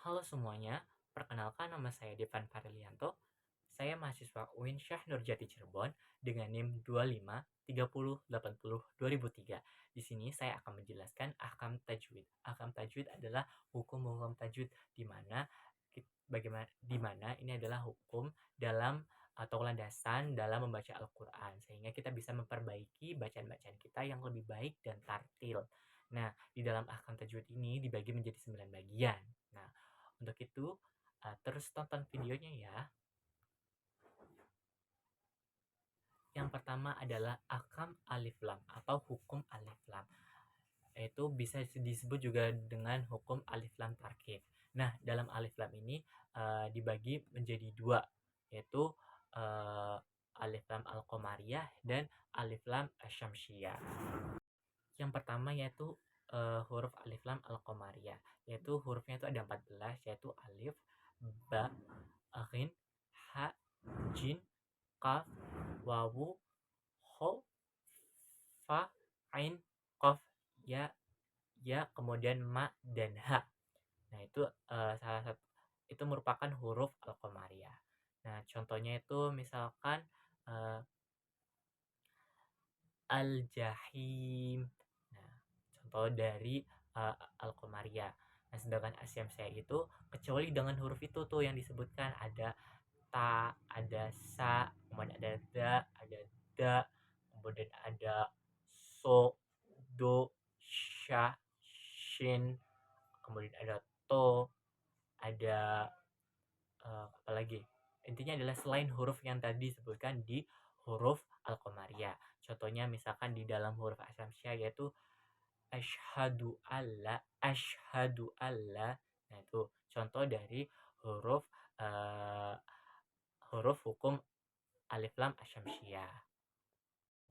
Halo semuanya, perkenalkan nama saya Devan Farilianto. Saya mahasiswa UIN Syah Nurjati Cirebon dengan NIM 25 30 80 2003. Di sini saya akan menjelaskan ahkam tajwid. Ahkam tajwid adalah hukum-hukum tajwid di mana ini adalah hukum dalam atau landasan dalam membaca Al-Quran sehingga kita bisa memperbaiki bacaan-bacaan kita yang lebih baik dan tartil. Nah, di dalam ahkam tajwid ini dibagi menjadi 9 bagian. Nah, untuk itu terus tonton videonya ya. Yang pertama adalah ahkam alif lam atau hukum alif lam. Itu bisa disebut juga dengan hukum alif lam tarkib. Nah, dalam alif lam ini dibagi menjadi dua, yaitu uh, alif lam al-qamariyah dan alif lam asyamsiyah. Yang pertama yaitu huruf alif lam al-qamariyah, yaitu hurufnya itu ada 14, yaitu alif, ba, ghin, ha, jin, kaf, wawu, ho, fa, ain, qaf, ya, kemudian ma dan ha. Nah, itu salah satu itu merupakan huruf al-qamariyah. Nah, contohnya itu misalkan uh, al-jahim. Nah, contoh dari al-qamariyah. Nah, sedangkan asyamsiyah itu kecuali dengan huruf itu tuh yang disebutkan, ada ta, ada sa, kemudian ada da, ada da, kemudian ada so, do, sha, shin, kemudian ada to, ada apa lagi? Intinya adalah selain huruf yang tadi disebutkan di huruf al-qamariyah. Contohnya misalkan di dalam huruf asyamsiyah yaitu asyhadu alla. Nah, itu contoh dari huruf uh, huruf hukum alif lam asyamsiyah.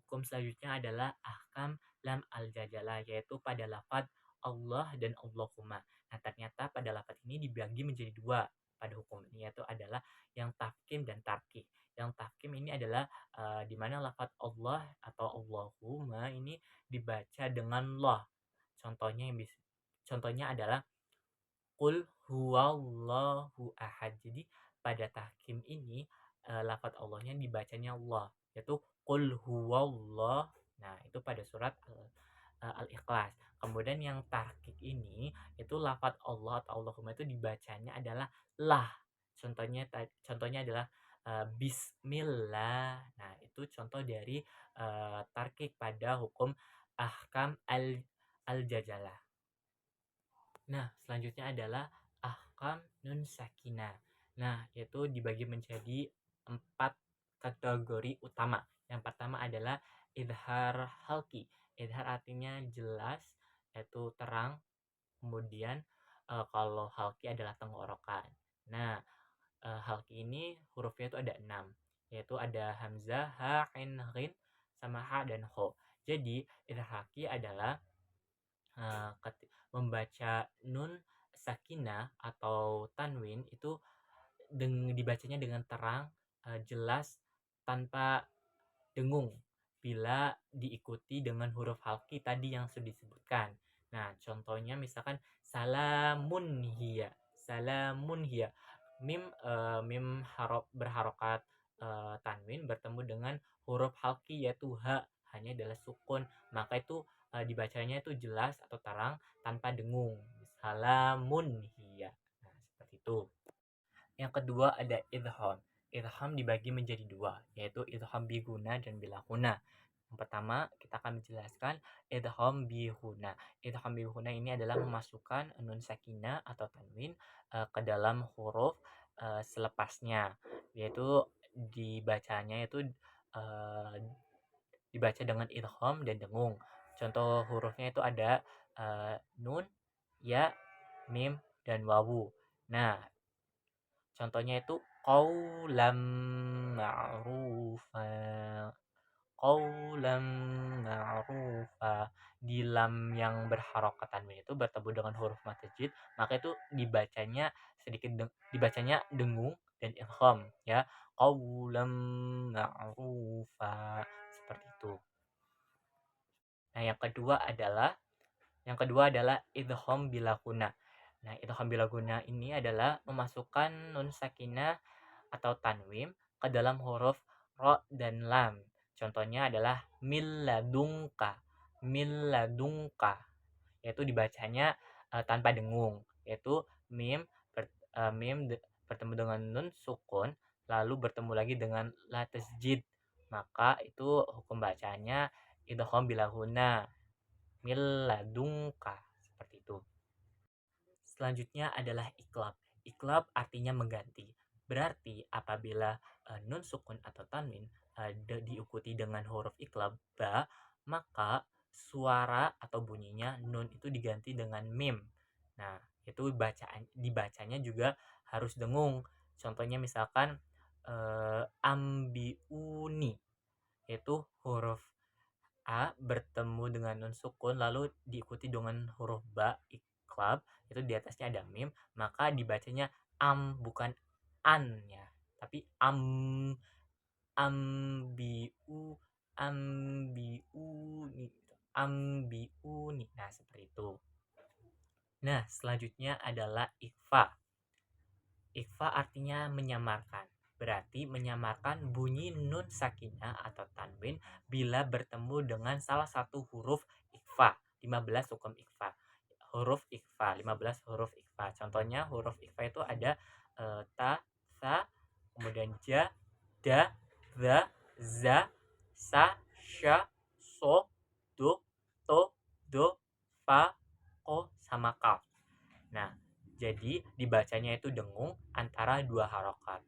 Hukum selanjutnya adalah ahkam lam al-jajalah, yaitu pada lafaz Allah dan Allahumma. Nah, ternyata pada lafaz ini dibagi menjadi dua pada hukum ini, yaitu adalah yang tafkim dan tarkik. Yang tafkim ini adalah di mana lafaz Allah atau Allahumma ini dibaca dengan loh. Contohnya adalah qul huwallahu ahad. Jadi pada tahkim ini lafaz Allahnya dibacanya Allah, yaitu qul huwallah. Nah, itu pada surat Al-Ikhlas. Kemudian yang tahqiq ini itu lafaz Allah atau Allahumma itu dibacanya adalah lah. Contohnya adalah bismillah. Nah, itu contoh dari tarkik pada hukum ahkam al-jajalah. Nah, selanjutnya adalah ahkam nun sakinah. Nah, yaitu dibagi menjadi 4 kategori utama. Yang pertama adalah idhar halki. Idhar artinya jelas, yaitu terang. Kemudian kalau halki adalah tenggorokan. Nah, halki ini hurufnya itu ada 6, yaitu ada hamzah, ha, ain, ghin, sama ha dan ho. Jadi, idhar halki adalah membaca nun sakinah atau tanwin itu dibacanya dengan terang, jelas, tanpa dengung bila diikuti dengan huruf halki tadi yang sudah disebutkan. Nah, contohnya misalkan salamun hiya. Mim berharokat tanwin bertemu dengan huruf halki yaitu ha, hanya adalah sukun, maka itu dibacanya itu jelas atau terang tanpa dengung. Salamun hiya. Nah, seperti itu. Yang kedua ada idham. Idham dibagi menjadi dua, yaitu idham biguna dan bilahuna. Yang pertama, kita akan menjelaskan idham bihuna. Idham bihuna ini adalah memasukkan nun sakinah atau tanwin ke dalam huruf selepasnya, yaitu dibacanya itu uh, dibaca dengan idham dan dengung. Contoh hurufnya itu ada nun, ya, mim, dan wawu. Nah, contohnya itu qaulam ma'rufa. Qaulam ma'rufa. Di lam yang berharokat tanwin itu bertemu dengan huruf mad tajwid, maka itu dibacanya dengung dan idgham ya. Qaulam ma'rufa. Seperti itu. Nah, yang kedua adalah idgham bilahuna. Nah, idgham bila guna ini adalah memasukkan nun sakinah atau tanwin ke dalam huruf ro dan lam. Contohnya adalah mil ladungka, yaitu dibacanya tanpa dengung, yaitu mim bertemu dengan nun sukun lalu bertemu lagi dengan la tasjid, maka itu hukum bacanya idgham bila guna mil ladungka, seperti itu. Selanjutnya adalah iklab. Iklab artinya mengganti. Berarti apabila nun sukun atau tanwin diikuti dengan huruf iklab ba, maka suara atau bunyinya nun itu diganti dengan mim. Nah, itu dibacanya juga harus dengung. Contohnya misalkan ambiuni, yaitu huruf A bertemu dengan nun sukun lalu diikuti dengan huruf ba iklab, itu di atasnya ada mim, maka dibacanya bukan an ya, tapi ambiu ambiuni ambiuni. Nah, seperti itu. Nah, selanjutnya adalah ikfa. Ikfa artinya menyamarkan. Berarti menyamarkan bunyi nun sakinah atau tanwin bila bertemu dengan salah satu huruf ikfa. 15 hukum ikfa. Huruf ikfa, 15 huruf ikfa. Contohnya huruf ikfa itu ada ta, sa, kemudian ja, da, za, za, sa, sya, so, do, to, do, fa, ko, sama kaf. Nah, jadi dibacanya itu dengung antara dua harokat.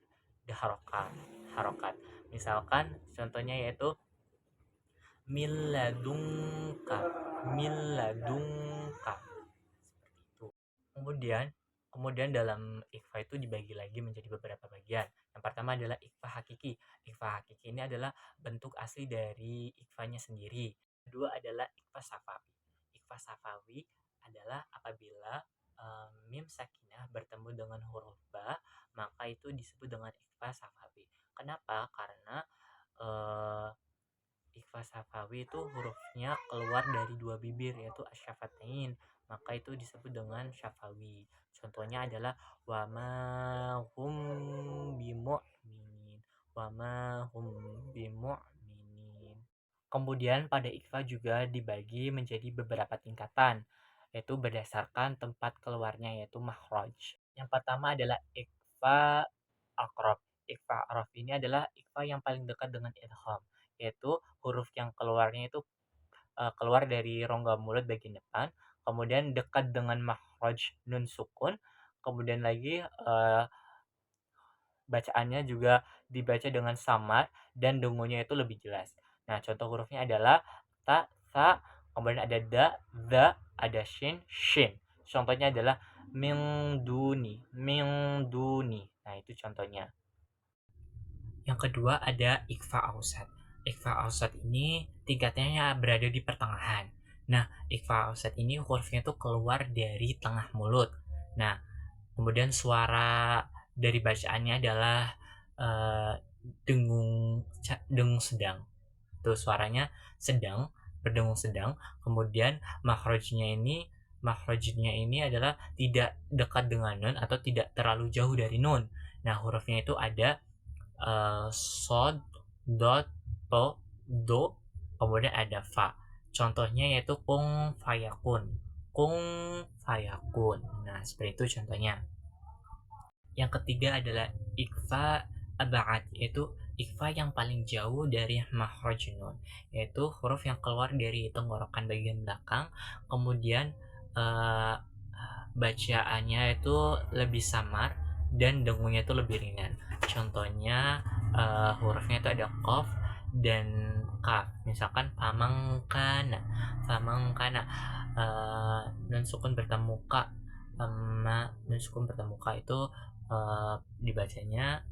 Harokat. Misalkan contohnya yaitu miladungka, miladungka. Seperti itu. Kemudian dalam ikhfa itu dibagi lagi menjadi beberapa bagian. Yang pertama adalah ikhfa hakiki. Ikhfa hakiki ini adalah bentuk asli dari ikhfanya sendiri. Kedua adalah ikhfa safawi. Ikhfa safawi adalah apabila mim sakinah bertemu dengan huruf ba, maka itu disebut dengan ikhfa safawi. Kenapa? Karena ikhfa safawi itu hurufnya keluar dari dua bibir, yaitu asyafatain, maka itu disebut dengan syafawi. Contohnya adalah wama hum bimu'minin, wama hum bimu'minin. Kemudian pada ikhfa juga dibagi menjadi beberapa tingkatan, yaitu berdasarkan tempat keluarnya, yaitu makhraj. Yang pertama adalah ikhfa aqrab. Ikhfa aqrab ini adalah ikhfa yang paling dekat dengan idgham, yaitu huruf yang keluarnya itu keluar dari rongga mulut bagian depan, kemudian dekat dengan makhraj nun sukun, kemudian lagi bacaannya juga dibaca dengan samar dan dengunya itu lebih jelas. Nah, contoh hurufnya adalah ta, sa, kemudian ada da, za, ada shin, shin. Contohnya adalah min duni, min duni. Nah, itu contohnya. Yang kedua ada ikhfa ausat. Ikhfa ausat ini tingkatnya berada di pertengahan. Nah, ikhfa ausat ini hurufnya itu keluar dari tengah mulut. Nah, kemudian suara dari bacaannya adalah dengung sedang. Itu suaranya sedang, berdengung sedang. Kemudian makhrajnya ini adalah tidak dekat dengan nun atau tidak terlalu jauh dari nun. Nah, hurufnya itu ada sod, dot, to, do, kemudian ada fa. Contohnya yaitu kung fayakun. Kung fayakun. Nah, seperti itu contohnya. Yang ketiga adalah ikhfa ab'ad, yaitu ikhfa yang paling jauh dari makhraj nun, yaitu huruf yang keluar dari tenggorokan bagian belakang, kemudian bacaannya itu lebih samar dan dengungnya itu lebih ringan. Contohnya hurufnya itu ada qaf dan kaf. Misalkan pamangkana, nun sukun bertemu ka, nun sukun bertemu ka itu dibacanya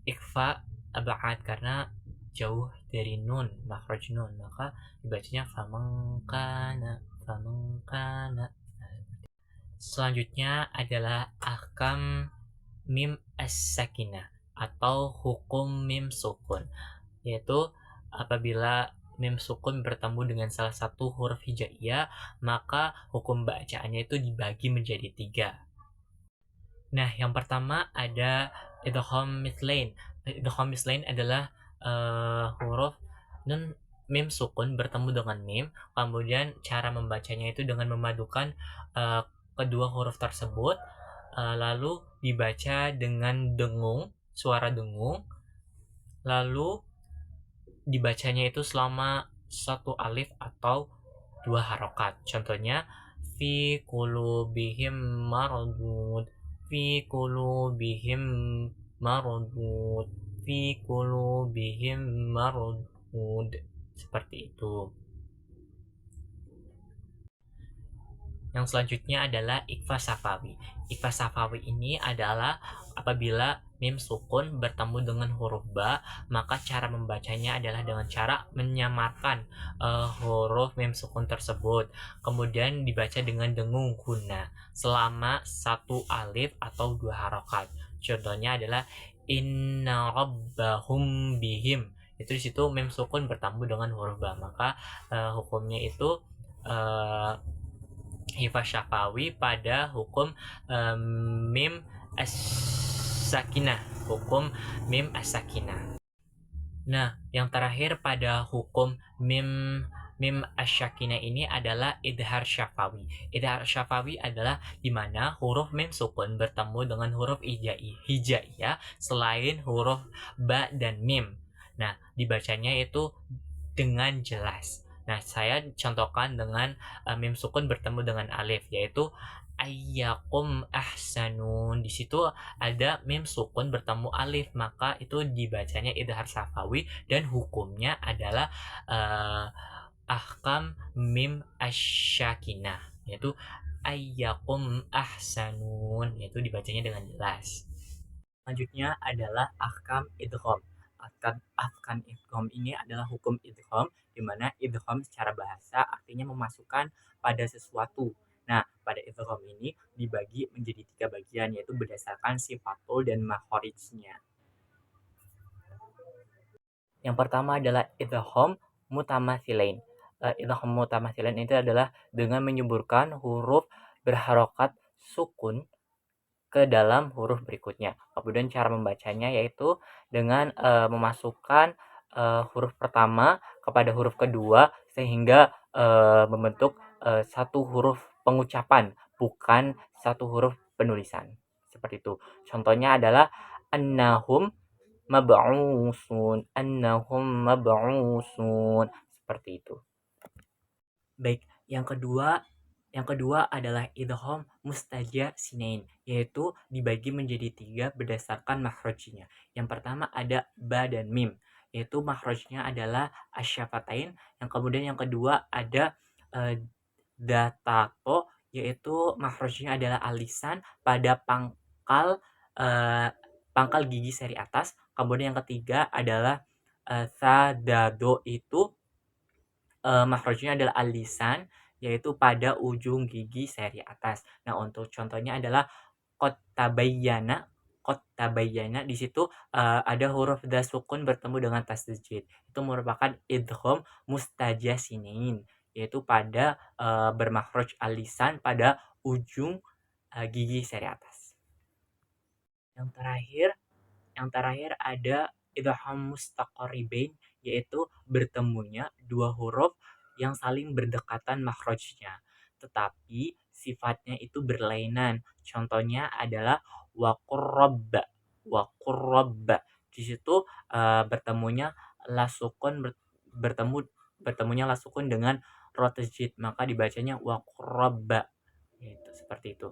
ikhfa ab'ad karena jauh dari nun, makhraj nun, maka dibacanya famangkana. Selanjutnya adalah ahkam mim as-sakinah atau hukum mim sukun, yaitu apabila mim sukun bertemu dengan salah satu huruf hijaiyah, maka hukum bacaannya itu dibagi menjadi 3. Nah, yang pertama ada idgham mithlain. Idgham mithlain adalah huruf nun mim sukun bertemu dengan mim, kemudian cara membacanya itu dengan memadukan eh, kedua huruf tersebut, lalu dibaca dengan dengung, suara dengung, lalu dibacanya itu selama satu alif atau 2 harokat. Contohnya fi qulubihim maradun, fi qulubihim maradun, fi qulubihim maradun. Seperti itu. Yang selanjutnya adalah ikhfa safawi. Ikhfa safawi ini adalah apabila mim sukun bertemu dengan huruf ba, maka cara membacanya adalah dengan cara menyamarkan huruf mim sukun tersebut. Kemudian dibaca dengan dengung guna selama satu alif atau 2 harokat. Contohnya adalah inna rabbahum bihim. Itu di situ mim sukun bertemu dengan huruf ba, maka hukumnya itu hifaz syafawi pada hukum mim as-sakinah, hukum mim as-sakinah. Nah, yang terakhir pada hukum mim asyakinah ini adalah idhar syafawi. Idhar syafawi adalah di mana huruf mim sukun bertemu dengan huruf hijaiyah selain huruf ba dan mim. Nah, dibacanya itu dengan jelas. Nah, saya contohkan dengan mim sukun bertemu dengan alif, yaitu ayyakum ahsanun. Di situ ada mim sukun bertemu alif, maka itu dibacanya idhar safawi dan hukumnya adalah ahkam mim asyakinah, yaitu ayyakum ahsanun, yaitu dibacanya dengan jelas. Selanjutnya adalah ahkam idgham. Ahkam idgham ini adalah hukum idgham, di mana idgham secara bahasa artinya memasukkan pada sesuatu. Nah, pada idgham ini dibagi menjadi 3 bagian, yaitu berdasarkan sifatul dan makhorijnya. Yang pertama adalah idgham mutamathilain. Idgham mutamathilain itu adalah dengan menyuburkan huruf berharokat sukun ke dalam huruf berikutnya. Kemudian cara membacanya yaitu dengan memasukkan huruf pertama kepada huruf kedua sehingga membentuk satu huruf pengucapan, bukan satu huruf penulisan. Seperti itu. Contohnya adalah annahum mab'usun, annahum mab'usun. Seperti itu. Baik, yang kedua adalah idgham mustaja sinain, yaitu dibagi menjadi 3 berdasarkan makhrajnya. Yang pertama ada ba dan mim, yaitu makhrajnya adalah asyafatain. Yang kemudian yang kedua ada datato, yaitu makhrajnya adalah alisan pada pangkal gigi seri atas. Kemudian yang ketiga adalah sadado, itu makhrajnya adalah alisan, yaitu pada ujung gigi seri atas. Nah, untuk contohnya adalah qad tabayyana di situ ada huruf dha sukun bertemu dengan tasdid. Itu merupakan idgham mustajasinain, yaitu pada bermakhraj alisan pada ujung gigi seri atas. Yang terakhir ada idgham mustaqaribain, yaitu bertemunya 2 huruf yang saling berdekatan makhrajnya, tetapi sifatnya itu berlainan. Contohnya adalah waqurrabba. Waqurrabba. Di situ bertemunya la sukun bertemunya la sukun dengan ro tasydid, maka dibacanya waqurrabba. Itu seperti itu.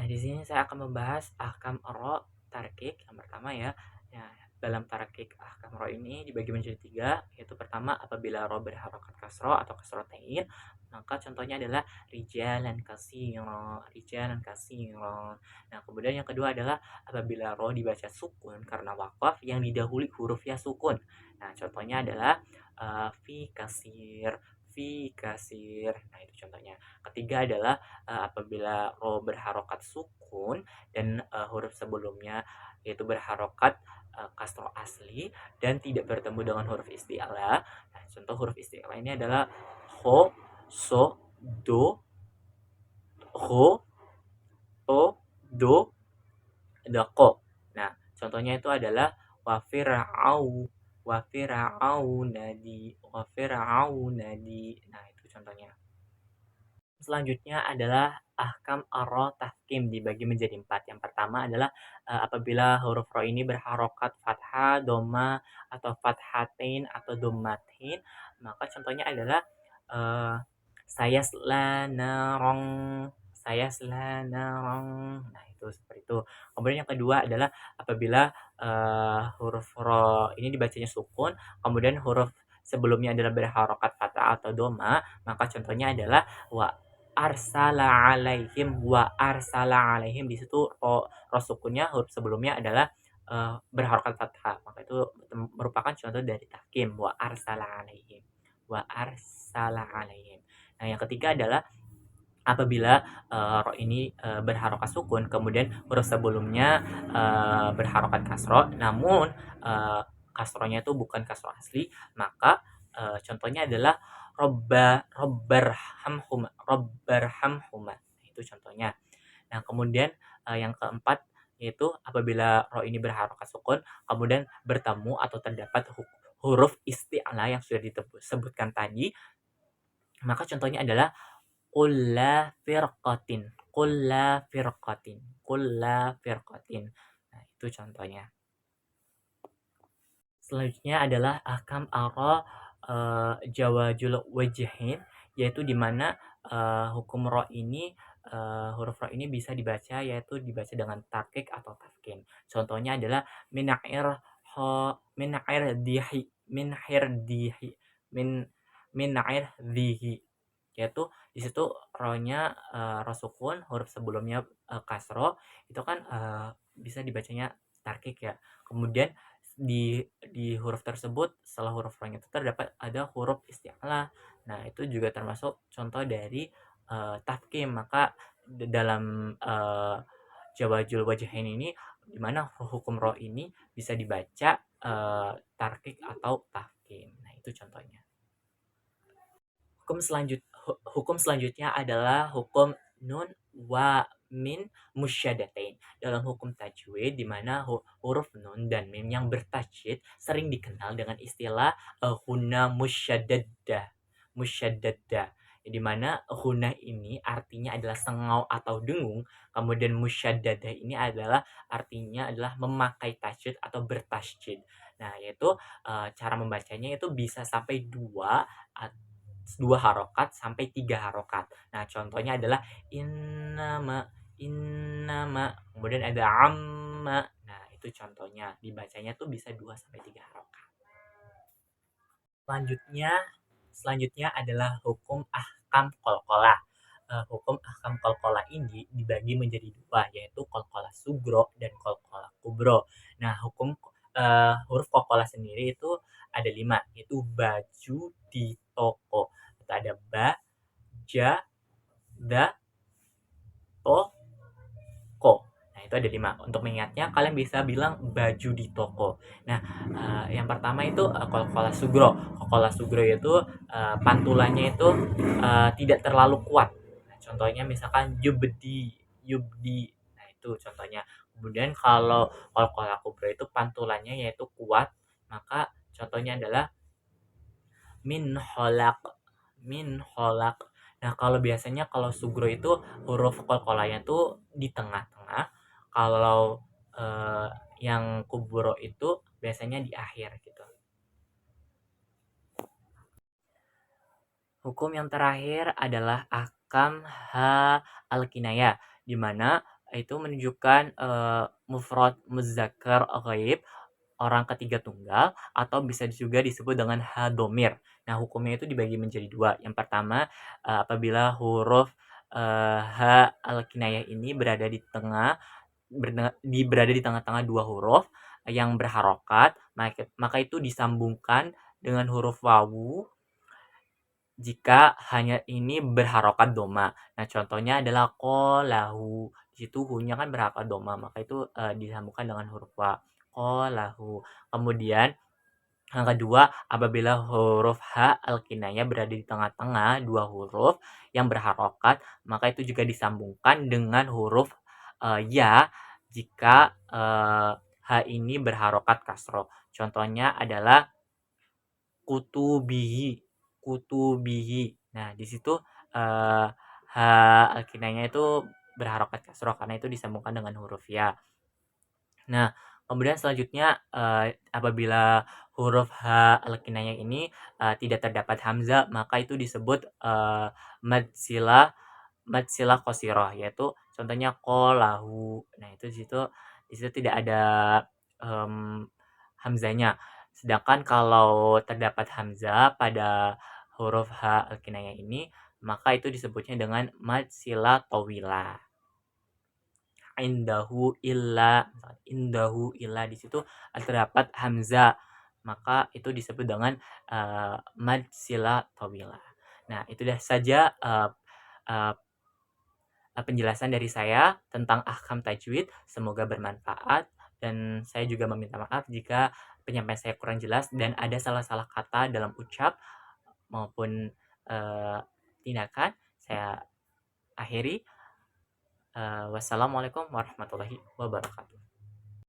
Nah, di sini saya akan membahas ahkam ro tarkik yang pertama ya. Ya, dalam tarkik ahkam ro ini dibagi menjadi 3, yaitu pertama apabila ro berharokat kasro atau kasrotain, maka contohnya adalah rijalan kasiro, rijalan kasiro. Nah, kemudian yang kedua adalah apabila ro dibaca sukun karena wakaf yang didahului huruf ya sukun. Nah, contohnya adalah fi kasir, fi kasir. Nah, itu contohnya. Ketiga adalah apabila ro berharokat sukun dan huruf sebelumnya yaitu berharokat kasroh asli dan tidak bertemu dengan huruf isti'la. Nah, contoh huruf isti'la ini adalah ho, so, do, ho, to, do, dako. Nah, contohnya itu adalah wafir'au nadi. Nah, itu contohnya. Selanjutnya adalah ahkam aro tahkim dibagi menjadi 4. Yang pertama adalah apabila huruf ro ini berharokat fathah, doma, atau fathatain atau domatin, maka contohnya adalah uh, saya selanarong, saya selanarong. Nah, itu seperti itu. Kemudian yang kedua adalah apabila huruf ro ini dibacanya sukun, kemudian huruf sebelumnya adalah berharokat fathah atau doma, maka contohnya adalah wa arsala alaihim. Di situ ro sukunnya huruf sebelumnya adalah berharokat fathah, maka itu merupakan contoh dari tahkim wa arsala alaihim. Nah, yang ketiga adalah apabila ro ini berharokat sukun, kemudian huruf sebelumnya berharokat kasro, namun kasronya itu bukan kasro asli, maka contohnya adalah robbarhamhuma. Itu contohnya. Nah, kemudian yang keempat yaitu apabila ro ini berharokat sukun, kemudian bertemu atau terdapat huruf isti'la yang sudah disebutkan tadi, maka contohnya adalah kulla firqatin. Nah, itu contohnya. Selanjutnya adalah ahkam aro jawajul wajhin, yaitu dimana hukum ro ini huruf ro ini bisa dibaca, yaitu dibaca dengan takik atau tafkin. Contohnya adalah min air dihi, yaitu di situ ro-nya ro sukun, huruf sebelumnya kasro, itu kan bisa dibacanya tarkik ya. Kemudian di huruf tersebut, setelah huruf ro-nya itu terdapat ada huruf isti'la. Nah, itu juga termasuk contoh dari tafkim. Maka dalam jawajul wajahin ini, dimana hukum ro ini bisa dibaca tarkik atau tafkim. Nah, itu contohnya. Hukum selanjutnya adalah hukum nun wa min musyadatain. Dalam hukum tajwid, di mana huruf nun dan mim yang bertajwid sering dikenal dengan istilah huna musyaddadah. Di mana huna ini artinya adalah sengau atau dengung, kemudian musyaddadah ini adalah artinya adalah memakai tajwid atau bertajwid. Nah, yaitu cara membacanya itu bisa sampai dua harokat sampai 3 harokat. Nah, contohnya adalah innama, kemudian ada amma. Nah, itu contohnya, dibacanya tuh bisa 2 sampai 3 harokat. Selanjutnya adalah hukum ahkam qalqalah. Hukum ahkam qalqalah ini dibagi menjadi 2, yaitu qalqalah sugro dan qalqalah kubro. Nah, hukum huruf qalqalah sendiri itu ada 5, yaitu baju di toko. Itu ada ba, ja, da, to, ko. Nah, itu ada 5. Untuk mengingatnya, kalian bisa bilang baju di toko. Nah, yang pertama itu qalqalah sugro. Qalqalah sugro itu pantulannya itu tidak terlalu kuat. Nah, contohnya misalkan yubdi. Nah, itu contohnya. Kemudian kalau qalqalah kubro itu pantulannya yaitu kuat, maka contohnya adalah min holak. Nah, kalau biasanya kalau sugro itu huruf qalqalahnya tuh di tengah-tengah. Kalau yang kubro itu biasanya di akhir gitu. Hukum yang terakhir adalah ahkam ha al-kinayah, di mana itu menunjukkan mufrad muzakkar ghaib, orang ketiga tunggal, atau bisa juga disebut dengan ha domir. Nah, hukumnya itu dibagi menjadi 2. Yang pertama, apabila huruf ha al-kinayah ini berada di tengah-tengah 2 huruf yang berharokat, maka itu disambungkan dengan huruf wawu jika hanya ini berharokat doma. Nah, contohnya adalah qalahu. Di situ hu-nya kan berharokat doma, maka itu disambungkan dengan huruf wa. qalahu. Kemudian yang kedua, apabila huruf H al-kinayah berada di tengah-tengah dua huruf yang berharokat, maka itu juga disambungkan dengan huruf ya jika H ini berharokat kasroh. Contohnya adalah kutubihi, kutubihi. Nah, di situ H al-kinayah itu berharokat kasroh karena itu disambungkan dengan huruf ya. Nah, kemudian selanjutnya apabila huruf H al-kinayah ini tidak terdapat hamzah, maka itu disebut mad silah qasirah, yaitu contohnya qalahu. Nah, itu di situ tidak ada hamzahnya. Sedangkan kalau terdapat hamzah pada huruf H al-kinayah ini, maka itu disebutnya dengan mad silah tawilah. Indahu illa di situ terdapat hamzah, maka itu disebut dengan mad silah tawilah. Nah, itu dah saja penjelasan dari saya tentang ahkam tajwid. Semoga bermanfaat, dan saya juga meminta maaf jika penyampaian saya kurang jelas dan ada salah-salah kata dalam ucap maupun tindakan. Saya akhiri. Wassalamualaikum warahmatullahi wabarakatuh.